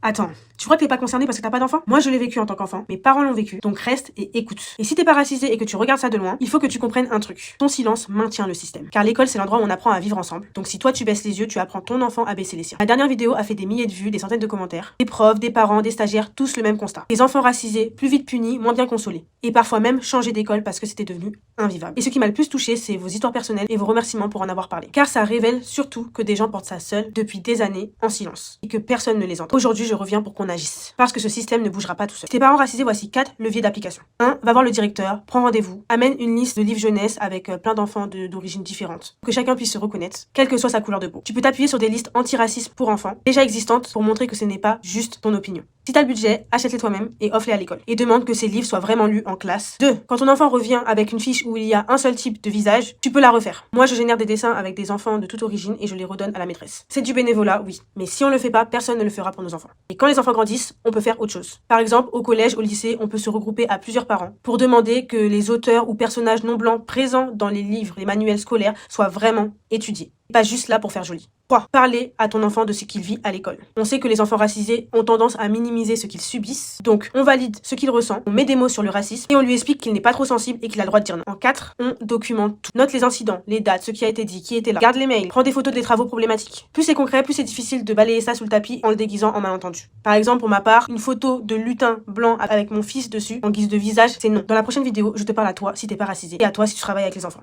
Attends, tu crois que t'es pas concerné parce que t'as pas d'enfant? Moi je l'ai vécu en tant qu'enfant, mes parents l'ont vécu, donc reste et écoute. Et si t'es pas racisé et que tu regardes ça de loin, il faut que tu comprennes un truc. Ton silence maintient le système. Car l'école c'est l'endroit où on apprend à vivre ensemble. Donc si toi tu baisses les yeux, tu apprends ton enfant à baisser les siens. La dernière vidéo a fait des milliers de vues, des centaines de commentaires. Des profs, des parents, des stagiaires, tous le même constat. Les enfants racisés, plus vite punis, moins bien consolés. Et parfois même changer d'école parce que c'était devenu invivable. Et ce qui m'a le plus touché, c'est vos histoires personnelles et vos remerciements pour en avoir parlé. Car ça révèle surtout que des gens portent ça seuls depuis des années en silence. Et que personne ne les entend. Aujourd'hui, je reviens pour qu'on agisse. Parce que ce système ne bougera pas tout seul. Si tes parents racisés, voici 4 leviers d'application. 1. Va voir le directeur, prends rendez-vous, amène une liste de livres jeunesse avec plein d'enfants d'origines différentes. Pour que chacun puisse se reconnaître, quelle que soit sa couleur de peau. Tu peux t'appuyer sur des listes antiracistes pour enfants, déjà existantes, pour montrer que ce n'est pas juste ton opinion. Si t'as le budget, achète-les toi-même et offre-les à l'école. Et demande que ces livres soient vraiment lus en classe. 2. Quand ton enfant revient avec une fiche où il y a un seul type de visage, tu peux la refaire. Moi, je génère des dessins avec des enfants de toute origine et je les redonne à la maîtresse. C'est du bénévolat, oui. Mais si on le fait pas, personne ne le fera pour nos enfants. Et quand les enfants grandissent, on peut faire autre chose. Par exemple, au collège, au lycée, on peut se regrouper à plusieurs parents pour demander que les auteurs ou personnages non blancs présents dans les livres, les manuels scolaires, soient vraiment étudiés. Pas juste là pour faire joli. 3. Parler à ton enfant de ce qu'il vit à l'école. On sait que les enfants racisés ont tendance à minimiser ce qu'ils subissent, donc on valide ce qu'il ressent, on met des mots sur le racisme et on lui explique qu'il n'est pas trop sensible et qu'il a le droit de dire non. En 4, on documente tout. Note les incidents, les dates, ce qui a été dit, qui était là. Garde les mails, prends des photos des travaux problématiques. Plus c'est concret, plus c'est difficile de balayer ça sous le tapis en le déguisant en malentendu. Par exemple, pour ma part, une photo de lutin blanc avec mon fils dessus en guise de visage, c'est non. Dans la prochaine vidéo, je te parle à toi si t'es pas racisé et à toi si tu travailles avec les enfants.